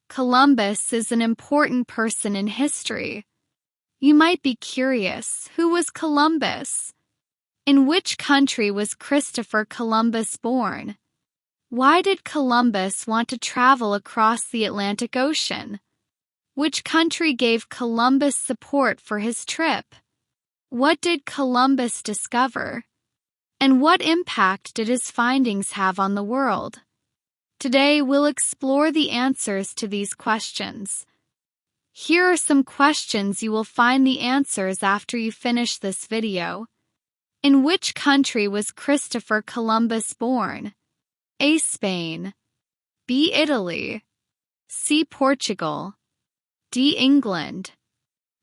Columbus is an important person in history. You might be curious, who was Columbus? In which country was Christopher Columbus born? Why did Columbus want to travel across the Atlantic Ocean? Which country gave Columbus support for his trip? What did Columbus discover? And what impact did his findings have on the world? Today, we'll explore the answers to these questions. Here are some questions you will find the answers after you finish this video. In which country was Christopher Columbus born? A. Spain. B. Italy. C. Portugal. D. England.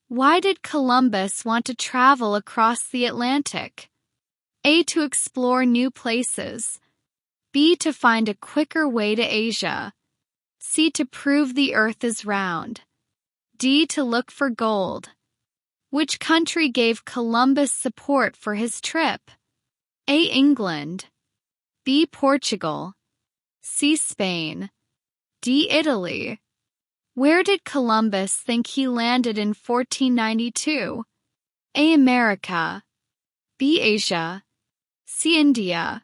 Why did Columbus want to travel across the Atlantic? A. To explore new places. B. To find a quicker way to Asia. C. To prove the earth is round. D. To look for gold. Which country gave Columbus support for his trip? A. England. B. Portugal. C. Spain. D. Italy. Where did Columbus think he landed in 1492? A. America. B. Asia. C. India.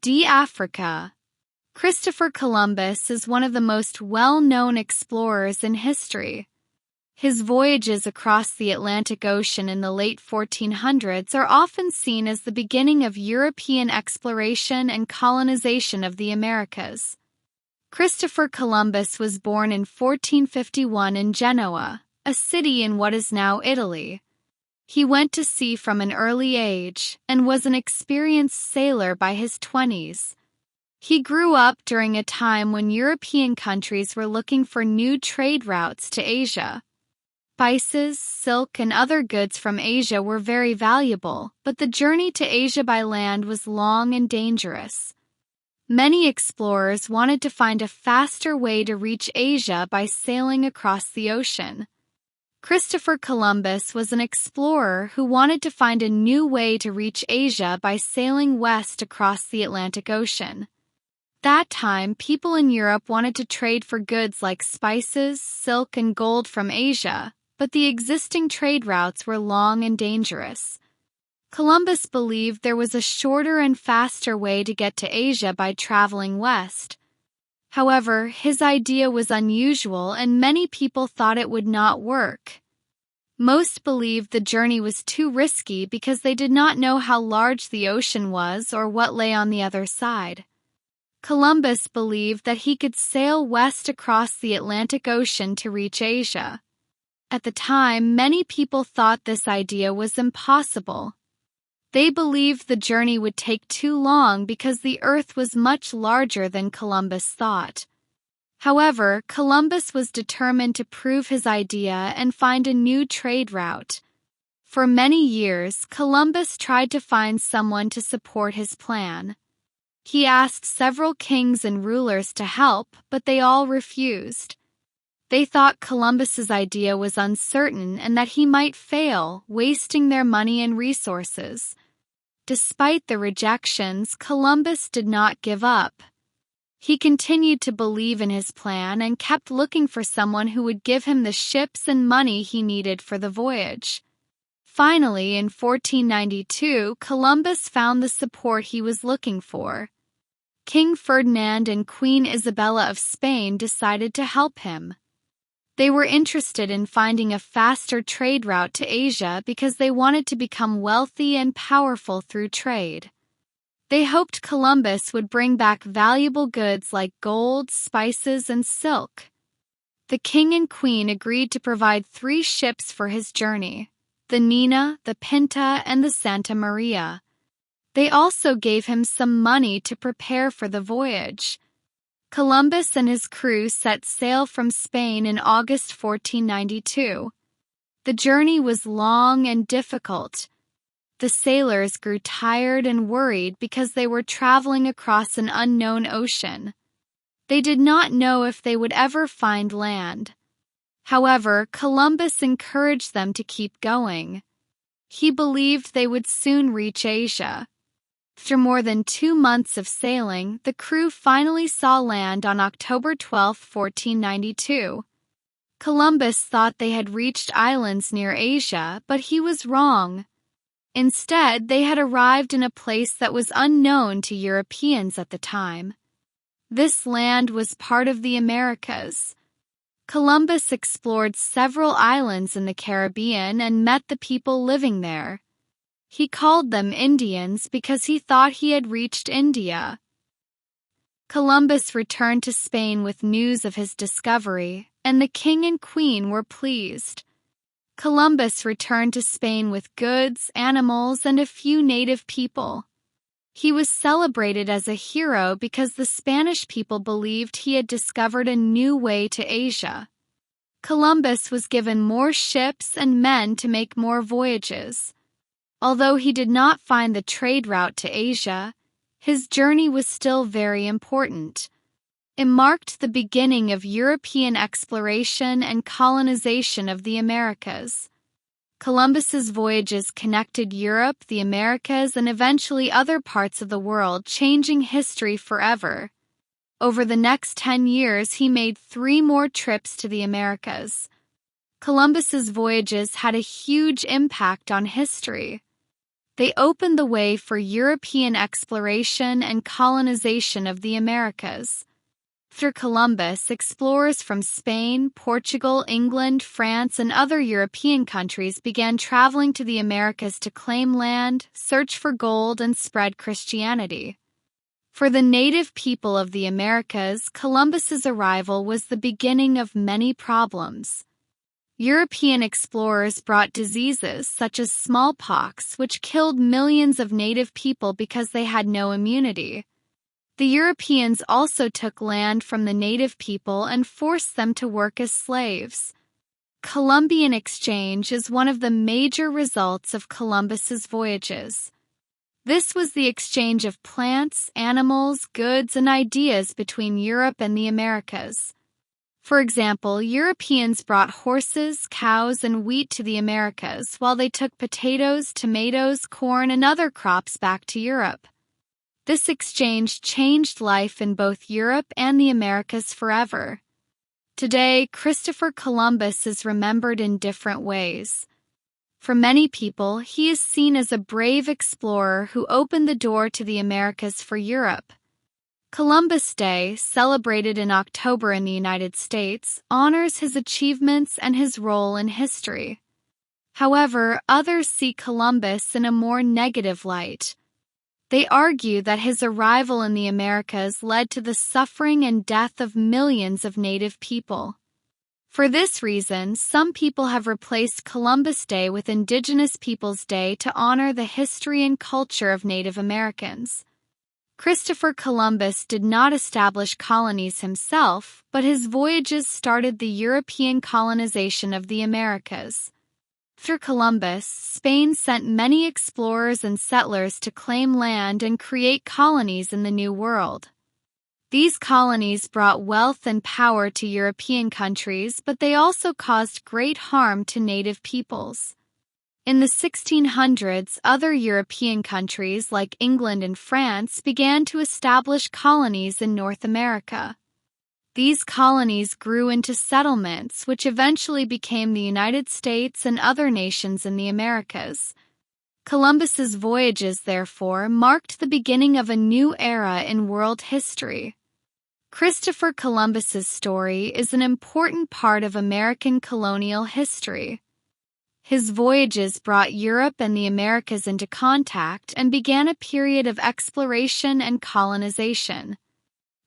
D. Africa. Christopher Columbus is one of the most well-known explorers in history. His voyages across the Atlantic Ocean in the late 1400s are often seen as the beginning of European exploration and colonization of the Americas. Christopher Columbus was born in 1451 in Genoa, a city in what is now Italy. He went to sea from an early age and was an experienced sailor by his 20s. He grew up during a time when European countries were looking for new trade routes to Asia. Spices, silk, and other goods from Asia were very valuable, but the journey to Asia by land was long and dangerous. Many explorers wanted to find a faster way to reach Asia by sailing across the ocean. Christopher Columbus was an explorer who wanted to find a new way to reach Asia by sailing west across the Atlantic Ocean. That time, people in Europe wanted to trade for goods like spices, silk, and gold from Asia, but the existing trade routes were long and dangerous. Columbus believed there was a shorter and faster way to get to Asia by traveling west. However, his idea was unusual and many people thought it would not work. Most believed the journey was too risky because they did not know how large the ocean was or what lay on the other side. Columbus believed that he could sail west across the Atlantic Ocean to reach Asia. At the time, many people thought this idea was impossible. They believed the journey would take too long because the Earth was much larger than Columbus thought. However, Columbus was determined to prove his idea and find a new trade route. For many years, Columbus tried to find someone to support his plan. He asked several kings and rulers to help, but they all refused. They thought Columbus's idea was uncertain and that he might fail, wasting their money and resources. Despite the rejections, Columbus did not give up. He continued to believe in his plan and kept looking for someone who would give him the ships and money he needed for the voyage. Finally, in 1492, Columbus found the support he was looking for. King Ferdinand and Queen Isabella of Spain decided to help him. They were interested in finding a faster trade route to Asia because they wanted to become wealthy and powerful through trade. They hoped Columbus would bring back valuable goods like gold, spices, and silk. The king and queen agreed to provide 3 ships for his journey: the Nina, the Pinta, and the Santa Maria. They also gave him some money to prepare for the voyage. Columbus and his crew set sail from Spain in August 1492. The journey was long and difficult. The sailors grew tired and worried because they were traveling across an unknown ocean. They did not know if they would ever find land. However, Columbus encouraged them to keep going. He believed they would soon reach Asia. After more than 2 months of sailing, the crew finally saw land on October 12, 1492. Columbus thought they had reached islands near Asia, but he was wrong. Instead, they had arrived in a place that was unknown to Europeans at the time. This land was part of the Americas. Columbus explored several islands in the Caribbean and met the people living there. He called them Indians because he thought he had reached India. Columbus returned to Spain with news of his discovery, and the king and queen were pleased. Columbus returned to Spain with goods, animals, and a few native people. He was celebrated as a hero because the Spanish people believed he had discovered a new way to Asia. Columbus was given more ships and men to make more voyages. Although he did not find the trade route to Asia, his journey was still very important. It marked the beginning of European exploration and colonization of the Americas. Columbus's voyages connected Europe, the Americas, and eventually other parts of the world, changing history forever. Over the next 10 years, he made 3 more trips to the Americas. Columbus's voyages had a huge impact on history. They opened the way for European exploration and colonization of the Americas. After Columbus, explorers from Spain, Portugal, England, France, and other European countries began traveling to the Americas to claim land, search for gold, and spread Christianity. For the native people of the Americas, Columbus's arrival was the beginning of many problems. European explorers brought diseases such as smallpox, which killed millions of native people because they had no immunity. The Europeans also took land from the native people and forced them to work as slaves. Columbian exchange is one of the major results of Columbus's voyages. This was the exchange of plants, animals, goods, and ideas between Europe and the Americas. For example, Europeans brought horses, cows, and wheat to the Americas, while they took potatoes, tomatoes, corn, and other crops back to Europe. This exchange changed life in both Europe and the Americas forever. Today, Christopher Columbus is remembered in different ways. For many people, he is seen as a brave explorer who opened the door to the Americas for Europe. Columbus Day, celebrated in October in the United States, honors his achievements and his role in history. However, others see Columbus in a more negative light. They argue that his arrival in the Americas led to the suffering and death of millions of native people. For this reason, some people have replaced Columbus Day with Indigenous Peoples Day to honor the history and culture of Native Americans. Christopher Columbus did not establish colonies himself, but his voyages started the European colonization of the Americas. After Columbus, Spain sent many explorers and settlers to claim land and create colonies in the New World. These colonies brought wealth and power to European countries, but they also caused great harm to native peoples. In the 1600s, other European countries like England and France began to establish colonies in North America. These colonies grew into settlements, which eventually became the United States and other nations in the Americas. Columbus's voyages, therefore, marked the beginning of a new era in world history. Christopher Columbus's story is an important part of American colonial history. His voyages brought Europe and the Americas into contact and began a period of exploration and colonization.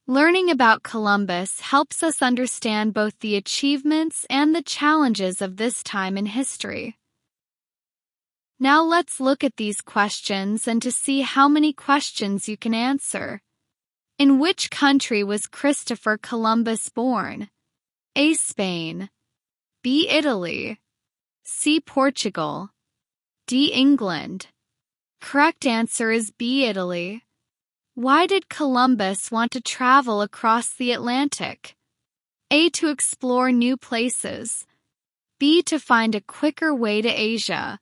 Learning about Columbus helps us understand both the achievements and the challenges of this time in history. Now let's look at these questions and to see how many questions you can answer. In which country was Christopher Columbus born? A. Spain. B. Italy. C. Portugal. D. England. Correct answer is B. Italy. Why did Columbus want to travel across the Atlantic? A. To explore new places. B. To find a quicker way to Asia.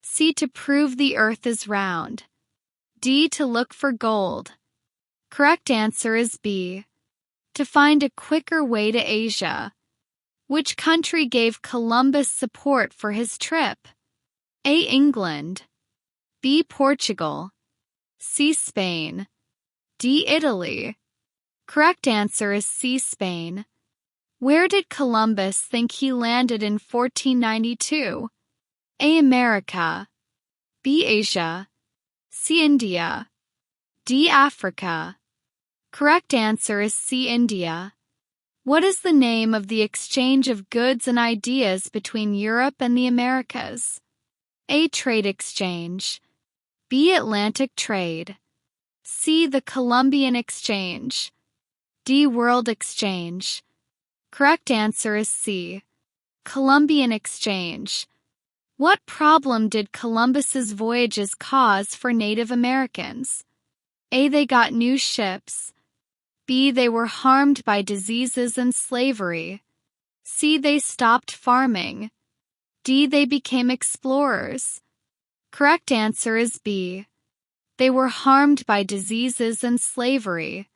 C. To prove the Earth is round. D. To look for gold. Correct answer is B. To find a quicker way to Asia. Which country gave Columbus support for his trip? A. England. B. Portugal. C. Spain. D. Italy. Correct answer is C. Spain. Where did Columbus think he landed in 1492? A. America. B. Asia. C. India. D. Africa. Correct answer is C. India. What is the name of the exchange of goods and ideas between Europe and the Americas? A. Trade exchange. B. Atlantic trade. C. The Columbian exchange. D. World exchange. Correct answer is C. Columbian exchange. What problem did Columbus's voyages cause for Native Americans? A. They got new ships. B. They were harmed by diseases and slavery. C. They stopped farming. D. They became explorers. Correct answer is B. They were harmed by diseases and slavery.